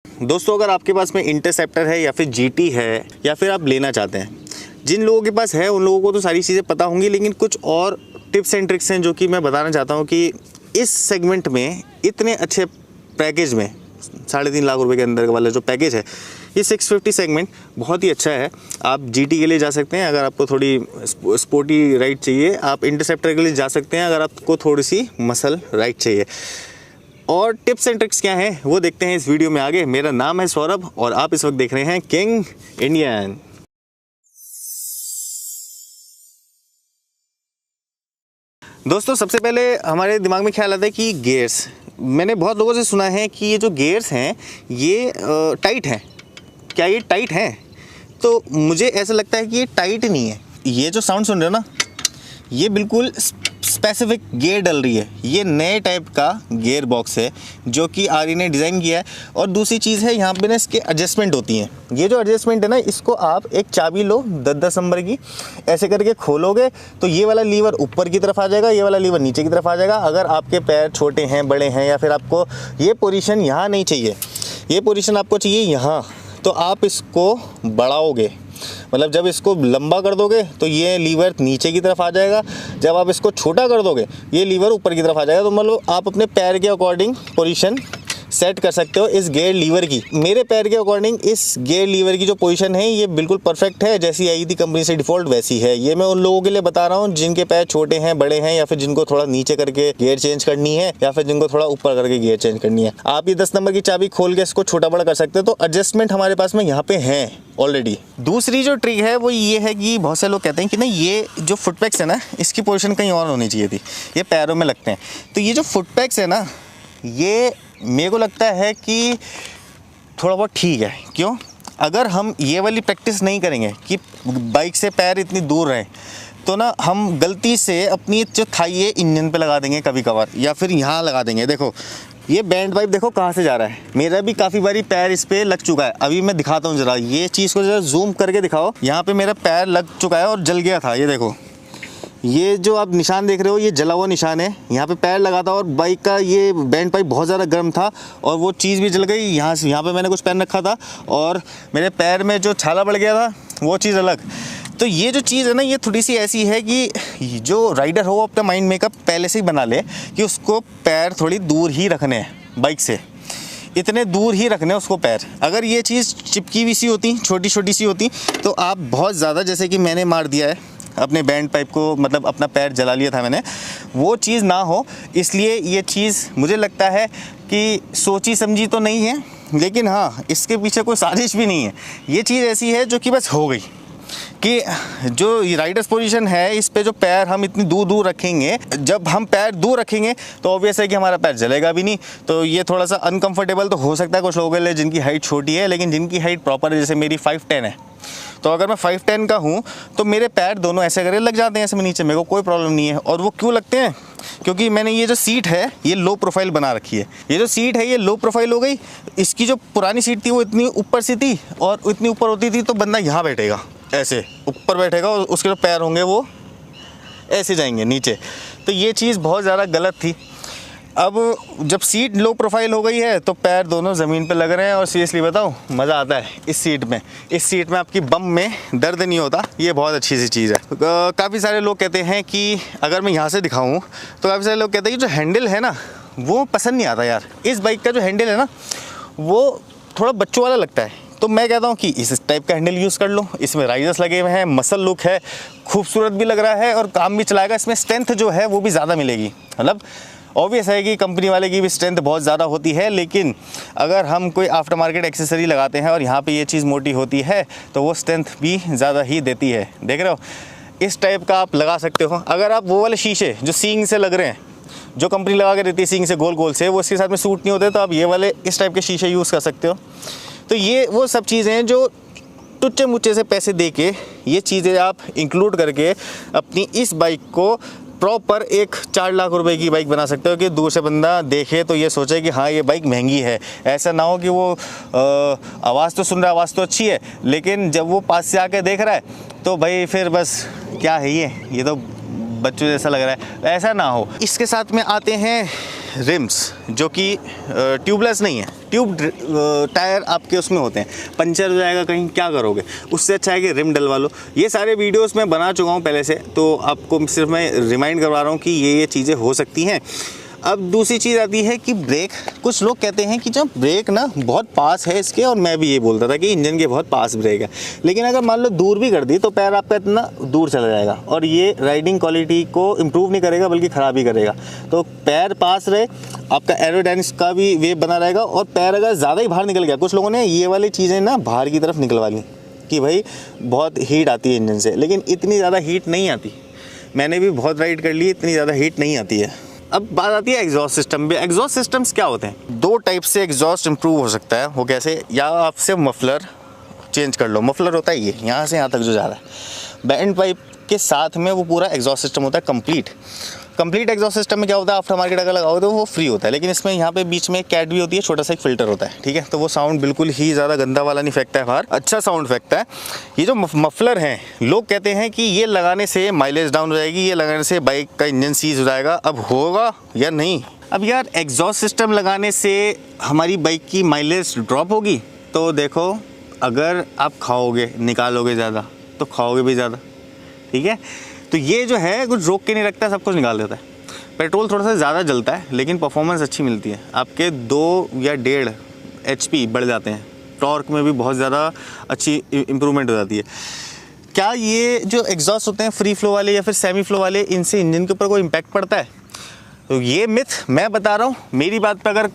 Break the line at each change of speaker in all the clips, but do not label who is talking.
दोस्तों, अगर आपके पास में इंटरसेप्टर है या फिर जीटी है या फिर आप लेना चाहते हैं, जिन लोगों के पास है उन लोगों को तो सारी चीज़ें पता होंगी, लेकिन कुछ और टिप्स एंड ट्रिक्स हैं जो कि मैं बताना चाहता हूँ कि इस सेगमेंट में इतने अच्छे पैकेज में 3.5 लाख रुपए के अंदर वाला जो पैकेज है, ये 650 सेगमेंट बहुत ही अच्छा है। आप जीटी के लिए जा सकते हैं अगर आपको थोड़ी स्पोर्टी राइड चाहिए, आप इंटरसेप्टर के लिए जा सकते हैं अगर आपको थोड़ी सी मसल राइड चाहिए। और टिप्स एंड ट्रिक्स क्या हैं वो देखते हैं इस वीडियो में आगे। मेरा नाम है सौरभ और आप इस वक्त देख रहे हैं किंग इंडियन। दोस्तों, सबसे पहले हमारे दिमाग में ख्याल आता है कि गियर्स। मैंने बहुत लोगों से सुना है कि ये जो गियर्स हैं ये टाइट हैं। क्या ये टाइट हैं? तो मुझे ऐसा लगता है कि ये टाइट नहीं है। ये जो साउंड सुन रहे हो ना, ये बिल्कुल स्पेसिफिक गियर डल रही है। ये नए टाइप का गियर बॉक्स है जो कि आरई ने डिज़ाइन किया है। और दूसरी चीज़ है, यहाँ पे ना इसके एडजस्टमेंट होती हैं। ये जो एडजस्टमेंट है ना, इसको आप एक चाबी लो 10-10 नंबर की, ऐसे करके खोलोगे तो ये वाला लीवर ऊपर की तरफ आ जाएगा, ये वाला लीवर नीचे की तरफ आ जाएगा। अगर आपके पैर छोटे हैं, बड़े हैं, या फिर आपको ये पोजीशन यहाँ नहीं चाहिए, ये पोजीशन आपको चाहिए यहाँ, तो आप इसको बढ़ाओगे। मतलब जब इसको लंबा कर दोगे तो ये लीवर नीचे की तरफ आ जाएगा, जब आप इसको छोटा कर दोगे ये लीवर ऊपर की तरफ आ जाएगा। तो मतलब आप अपने पैर के अकॉर्डिंग पोजीशन सेट कर सकते हो इस गियर लीवर की। मेरे पैर के अकॉर्डिंग इस गियर लीवर की जो पोजीशन है ये बिल्कुल परफेक्ट है, जैसी आई थी कंपनी से डिफ़ॉल्ट वैसी है। ये मैं उन लोगों के लिए बता रहा हूँ जिनके पैर छोटे हैं, बड़े हैं, या फिर जिनको थोड़ा नीचे करके गियर चेंज करनी है, या फिर जिनको थोड़ा ऊपर करके गियर चेंज करनी है। आप ये 10 नंबर की चाबी खोल के इसको छोटा बड़ा कर सकते हो। तो एडजस्टमेंट हमारे पास में यहाँ पे हैं ऑलरेडी। दूसरी जो ट्रिक है वो ये है कि बहुत से लोग कहते हैं कि ना ये जो फुटपैक्स है ना, इसकी पोजीशन कहीं और होनी चाहिए थी, ये पैरों में लगते हैं। तो ये जो फुटपैक्स है ना, ये मेरे को लगता है कि थोड़ा बहुत ठीक है। क्यों? अगर हम ये वाली प्रैक्टिस नहीं करेंगे कि बाइक से पैर इतनी दूर रहें, तो ना हम गलती से अपनी जो थाई है इंजन पे लगा देंगे कभी कभार, या फिर यहाँ लगा देंगे। देखो ये बैंड पाइप देखो कहाँ से जा रहा है। मेरा भी काफ़ी बारी पैर इस पर लग चुका है। अभी मैं दिखाता हूँ ज़रा, ये चीज़ को ज़रा जूम करके दिखाओ। यहाँ पे मेरा पैर लग चुका है और जल गया था। ये देखो, ये जो आप निशान देख रहे हो ये जला हुआ निशान है। यहाँ पे पैर लगा था और बाइक का ये बैंड पाइप बहुत ज़्यादा गर्म था और वो चीज़ भी जल गई। यहाँ पे मैंने कुछ पहन रखा था और मेरे पैर में जो छाला पड़ गया था वो चीज़ अलग। तो ये जो चीज़ है ना, ये थोड़ी सी ऐसी है कि जो राइडर हो वो अपना माइंड मेकअप पहले से ही बना ले कि उसको पैर थोड़ी दूर ही रखने हैं बाइक से, इतने दूर ही रखने उसको पैर। अगर ये चीज़ चिपकी हुई सी होती, छोटी छोटी सी होती, तो आप बहुत ज़्यादा, जैसे कि मैंने मार दिया है अपने बैंड पाइप को, मतलब अपना पैर जला लिया था मैंने, वो चीज़ ना हो। इसलिए ये चीज़ मुझे लगता है कि सोची समझी तो नहीं है, लेकिन हाँ इसके पीछे कोई साजिश भी नहीं है। ये चीज़ ऐसी है जो कि बस हो गई कि जो राइडर्स पोजीशन है इस पे जो पैर हम इतनी दूर दूर रखेंगे, जब हम पैर दूर रखेंगे तो ऑब्वियस है कि हमारा पैर जलेगा भी नहीं। तो ये थोड़ा सा अनकंफर्टेबल तो हो सकता है कुछ लोगों के लिए जिनकी हाइट छोटी है, लेकिन जिनकी हाइट प्रॉपर है, जैसे मेरी 5'10" है, तो अगर मैं 5'10" का हूँ तो मेरे पैर दोनों ऐसे करके लग जाते हैं ऐसे में नीचे, मेरे को कोई प्रॉब्लम नहीं है। और वो क्यों लगते हैं? क्योंकि मैंने ये जो सीट है ये लो प्रोफाइल बना रखी है। ये जो सीट है ये लो प्रोफाइल हो गई। इसकी जो पुरानी सीट थी वो इतनी ऊपर सी थी, और इतनी ऊपर होती थी तो बंदा यहाँ बैठेगा, ऐसे ऊपर बैठेगा, और उसके जो पैर होंगे वो ऐसे जाएंगे नीचे। तो ये चीज़ बहुत ज़्यादा गलत थी। अब जब सीट लो प्रोफाइल हो गई है तो पैर दोनों ज़मीन पे लग रहे हैं, और सीरियसली बताऊँ मज़ा आता है इस सीट में। इस सीट में आपकी बम में दर्द नहीं होता, ये बहुत अच्छी सी चीज़ है। काफ़ी सारे लोग कहते हैं कि अगर मैं यहाँ से दिखाऊँ तो काफ़ी सारे लोग कहते हैं कि जो हैंडल है ना वो पसंद नहीं आता यार। इस बाइक का जो हैंडल है ना वो थोड़ा बच्चों वाला लगता है। तो मैं कहता हूँ कि इस टाइप का हैंडल यूज़ कर लो। इसमें राइजर्स लगे हुए हैं, मसल लुक है, खूबसूरत भी लग रहा है और काम भी चलाएगा। इसमें स्ट्रेंथ जो है वो भी ज़्यादा मिलेगी। मतलब ऑब्वियस है कि कंपनी वाले की भी स्ट्रेंथ बहुत ज़्यादा होती है, लेकिन अगर हम कोई आफ्टर मार्केट एक्सेसरी लगाते हैं और यहाँ पे ये चीज़ मोटी होती है तो वो स्ट्रेंथ भी ज़्यादा ही देती है। देख रहे हो, इस टाइप का आप लगा सकते हो। अगर आप वो वाले शीशे जो सींग से लग रहे हैं, जो कंपनी लगा के देती है सींग से गोल गोल से, वो इसके साथ में सूट नहीं होते, तो आप ये वाले इस टाइप के शीशे यूज़ कर सकते हो। तो ये वो सब चीज़ें हैं जो टुच्चे मुच्चे से पैसे दे के ये चीज़ें आप इंक्लूड करके अपनी इस बाइक को प्रॉपर एक 4 लाख रुपए की बाइक बना सकते हो कि दूर से बंदा देखे तो ये सोचे कि हाँ ये बाइक महंगी है। ऐसा ना हो कि वो आवाज़ तो सुन रहा है, आवाज़ तो अच्छी है, लेकिन जब वो पास से आके देख रहा है तो भाई फिर बस क्या है ये तो बच्चों जैसा लग रहा है। ऐसा ना हो। इसके साथ में आते हैं रिम्स, जो कि ट्यूबलेस नहीं है, ट्यूब टायर आपके उसमें होते हैं, पंचर हो जाएगा कहीं, क्या करोगे? उससे अच्छा है कि रिम डलवा लो। ये सारे वीडियोस मैं बना चुका हूँ पहले से, तो आपको सिर्फ मैं रिमाइंड करवा रहा हूँ कि ये चीज़ें हो सकती हैं। अब दूसरी चीज़ आती है कि ब्रेक। कुछ लोग कहते हैं कि जब ब्रेक ना बहुत पास है इसके, और मैं भी ये बोलता था कि इंजन के बहुत पास ब्रेक है, लेकिन अगर मान लो दूर भी कर दी तो पैर आपका इतना दूर चला जाएगा और ये राइडिंग क्वालिटी को इम्प्रूव नहीं करेगा बल्कि ख़राब ही करेगा। तो पैर पास रहे, आपका एरोडायनेमिक्स का भी वे बना रहेगा। और पैर अगर ज़्यादा ही बाहर निकल गया, कुछ लोगों ने ये वाली चीज़ें ना बाहर की तरफ निकलवा ली कि भाई बहुत हीट आती है इंजन से, लेकिन इतनी ज़्यादा हीट नहीं आती। मैंने भी बहुत राइड कर ली, इतनी ज़्यादा हीट नहीं आती है। अब बात आती है एग्जॉस्ट सिस्टम पे। एग्जॉस्ट सिस्टम्स क्या होते हैं? दो टाइप से एग्जॉस्ट इम्प्रूव हो सकता है। वो कैसे? या आप सिर्फ मफलर चेंज कर लो। मफलर होता है ये यहाँ से यहाँ तक जो जा रहा है, बैंड पाइप के साथ में वो पूरा एग्जॉस्ट सिस्टम होता है कंप्लीट एग्जॉस्ट सिस्टम में क्या होता है, आफ्टर मार्केट अगर लगाओ तो वो फ्री होता है, लेकिन इसमें यहाँ पे बीच में कैट भी होती है, छोटा सा एक फिल्टर होता है, ठीक है। तो वो साउंड बिल्कुल ही ज़्यादा गंदा वाला नहीं फेंकता है बाहर, अच्छा साउंड फेंकता है। ये जो मफलर हैं, लोग कहते हैं कि ये लगाने से माइलेज डाउन हो जाएगी, ये लगाने से बाइक का इंजन सीज हो जाएगा। अब होगा या नहीं? अब यार एग्जॉस्ट सिस्टम लगाने से हमारी बाइक की माइलेज ड्रॉप होगी? तो देखो, अगर आप खाओगे, निकालोगे ज़्यादा तो खाओगे भी ज़्यादा, ठीक है। तो ये जो है कुछ रोक के नहीं रखता, सब कुछ निकाल देता है। पेट्रोल थोड़ा सा ज़्यादा जलता है लेकिन परफॉर्मेंस अच्छी मिलती है, आपके 2 या 1.5 HP बढ़ जाते हैं। टॉर्क में भी बहुत ज़्यादा अच्छी इम्प्रूवमेंट हो जाती है। क्या ये जो एग्जॉस्ट होते हैं फ्री फ्लो वाले या फिर सेमी फ्लो वाले, इनसे इंजन के ऊपर कोई इम्पैक्ट पड़ता है? तो ये मिथ मैं बता रहा हूँ। मेरी बात पर अगर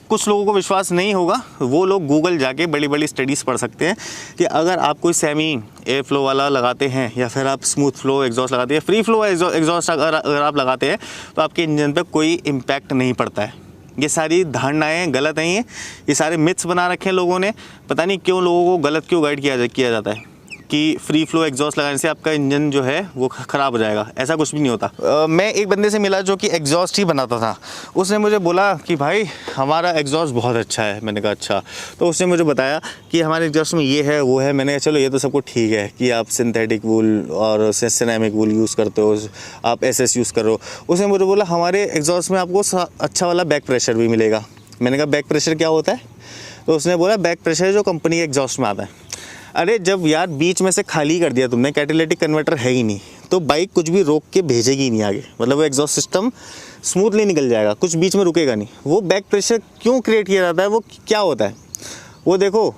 कुछ लोगों को विश्वास नहीं होगा, वो लोग गूगल जाके बड़ी बड़ी स्टडीज़ पढ़ सकते हैं कि अगर आप कोई सेमी एयर फ्लो वाला लगाते हैं या फिर आप स्मूथ फ्लो एग्जॉस्ट लगाते हैं, फ्री फ्लो एग्जॉस्ट अगर आप लगाते हैं तो आपके इंजन पे कोई इम्पैक्ट नहीं पड़ता है। ये सारी धारणाएं गलत हैं, ये सारे मिथ्स बना रखे हैं लोगों ने। पता नहीं क्यों लोगों को गलत क्यों गाइड किया जाता है कि फ्री फ्लो एग्जॉस्ट लगाने से आपका इंजन जो है वो ख़राब हो जाएगा। ऐसा कुछ भी नहीं होता। मैं एक बंदे से मिला जो कि एग्जॉस्ट ही बनाता था। उसने मुझे बोला कि भाई हमारा एग्जॉस्ट बहुत अच्छा है। मैंने कहा अच्छा। तो उसने मुझे बताया कि हमारे एग्जॉस्ट में ये है वो है। मैंने कहा चलो ये तो सबको ठीक है कि आप सिंथेटिक वूल और सिरेमिक वूल यूज़ करते हो, आप SS यूज़ करो। उसने मुझे बोला हमारे एग्जॉस्ट में आपको अच्छा वाला बैक प्रेशर भी मिलेगा। मैंने कहा बैक प्रेशर क्या होता है? तो उसने बोला बैक प्रेशर जो कंपनी के एग्जॉस्ट में आता है। अरे जब यार बीच में से खाली कर दिया तुमने, कैटालिटिक कन्वर्टर है ही नहीं, तो बाइक कुछ भी रोक के भेजेगी ही नहीं आगे। मतलब वो एग्जॉस्ट सिस्टम स्मूथली निकल जाएगा, कुछ बीच में रुकेगा नहीं। वो बैक प्रेशर क्यों क्रिएट किया जाता है, वो क्या होता है? वो देखो,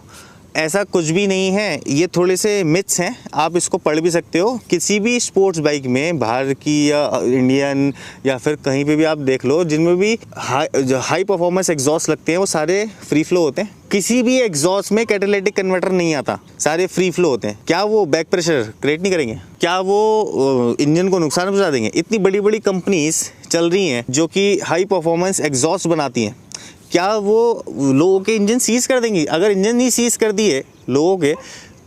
ऐसा कुछ भी नहीं है, ये थोड़े से मिथ्स हैं। आप इसको पढ़ भी सकते हो किसी भी स्पोर्ट्स बाइक में, बाहर की या इंडियन या फिर कहीं पे भी आप देख लो, जिनमें भी हाई परफॉर्मेंस एग्जॉस्ट लगते हैं वो सारे फ्री फ्लो होते हैं। किसी भी एग्जॉस्ट में कैटालिटिक कन्वर्टर नहीं आता, सारे फ्री फ्लो होते हैं। क्या वो बैक प्रेशर क्रिएट नहीं करेंगे? क्या वो इंजन को नुकसान पहुंचा देंगे? इतनी बड़ी बड़ी कंपनीज चल रही हैं जो कि हाई परफॉर्मेंस एग्जॉस्ट बनाती हैं, क्या वो लोगों के इंजन सीज कर देंगी? अगर इंजन नहीं सीज कर दिए लोगों के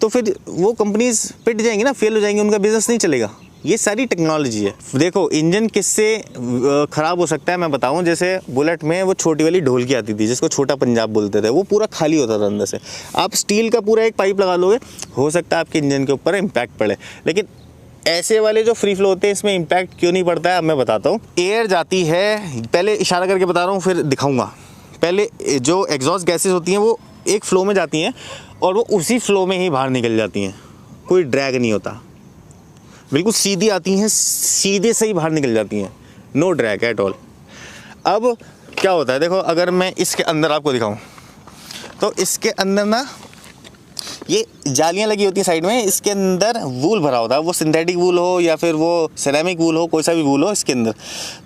तो फिर वो कंपनीज पिट जाएंगी ना, फेल हो जाएंगी, उनका बिजनेस नहीं चलेगा। ये सारी टेक्नोलॉजी है। देखो इंजन किससे ख़राब हो सकता है मैं बताऊं। जैसे बुलेट में वो छोटी वाली ढोलकी आती थी जिसको छोटा पंजाब बोलते थे, वो पूरा खाली होता था अंदर से। आप स्टील का पूरा एक पाइप लगा लोगे, हो सकता है आपके इंजन के ऊपर इम्पैक्ट पड़े, लेकिन ऐसे वाले जो फ्री फ्लो होते हैं इसमें इम्पैक्ट क्यों नहीं पड़ता है अब मैं बताता हूँ। एयर जाती है, पहले इशारा करके बता रहा हूँ फिर दिखाऊंगा। पहले जो एग्जॉस्ट गैसेस होती हैं वो एक फ्लो में जाती हैं और वो उसी फ्लो में ही बाहर निकल जाती हैं, कोई ड्रैग नहीं होता, बिल्कुल सीधी आती हैं, सीधे से ही बाहर निकल जाती हैं, नो ड्रैग एट ऑल। अब क्या होता है देखो, अगर मैं इसके अंदर आपको दिखाऊं तो इसके अंदर ना ये जालियां लगी होती हैं साइड में, इसके अंदर वूल भरा होता है, वो सिंथेटिक वूल हो या फिर वो सिरेमिक वूल हो, कोई सा भी वूल हो इसके अंदर।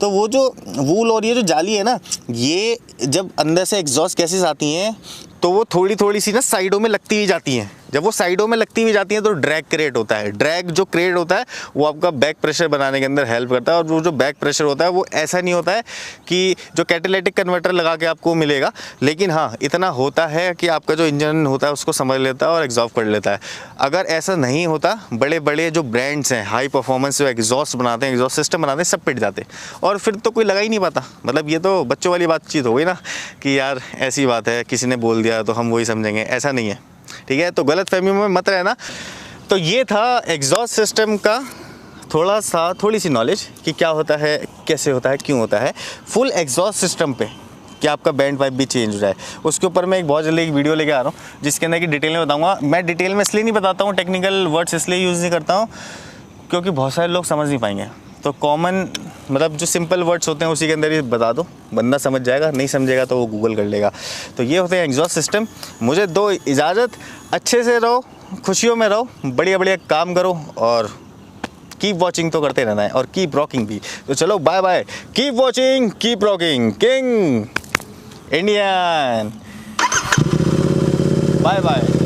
तो वो जो वूल और ये जो जाली है ना, ये जब अंदर से एग्जॉस्ट गैसेस आती हैं तो वो थोड़ी थोड़ी सी ना साइडों में लगती हुई जाती हैं। जब वो साइडों में लगती हुई जाती हैं तो ड्रैग क्रिएट होता है। ड्रैग जो क्रिएट होता है वो आपका बैक प्रेशर बनाने के अंदर हेल्प करता है। और वो जो बैक प्रेशर होता है वो ऐसा नहीं होता है कि जो कैटालिटिक कन्वर्टर लगा के आपको मिलेगा, लेकिन हाँ इतना होता है कि आपका जो इंजन होता है उसको समझ लेता है और एग्जॉस्ट कर लेता है। अगर ऐसा नहीं होता, बड़े बड़े जो ब्रांड्स हैं हाई परफॉर्मेंस जो एग्जॉस्ट बनाते हैं, एग्जॉस्ट सिस्टम बनाते हैं, सब पिट जाते और फिर तो कोई लगा ही नहीं पाता। मतलब ये तो बच्चों वाली बातचीत हो गई ना कि यार ऐसी बात है, किसी ने बोल दिया तो हम वही समझेंगे, ऐसा नहीं है, ठीक है। तो गलत फहमी में मत रहना। तो ये था एग्जॉस्ट सिस्टम का थोड़ी सी नॉलेज कि क्या होता है, कैसे होता है, क्यों होता है। फुल एग्जॉस्ट सिस्टम पे कि आपका बैंड पाइप भी चेंज हो जाए। उसके ऊपर मैं एक बहुत जल्दी एक वीडियो लेके आ रहा हूँ जिसके अंदर की डिटेल में बताऊँगा। मैं डिटेल में इसलिए नहीं बताता हूँ, टेक्निकल वर्ड्स इसलिए यूज़ नहीं करता हूँ क्योंकि बहुत सारे लोग समझ नहीं पाएंगे। तो कॉमन मतलब जो सिंपल वर्ड्स होते हैं उसी के अंदर ही बता दो, बंदा समझ जाएगा, नहीं समझेगा तो वो गूगल कर लेगा। तो ये होते हैं एग्जॉस्ट सिस्टम। मुझे दो इजाज़त, अच्छे से रहो, खुशियों में रहो, बढ़िया बढ़िया काम करो और कीप वॉचिंग तो करते रहना है और कीप रॉकिंग भी। तो चलो bye bye, keep watching, keep rocking, king Indian, bye bye.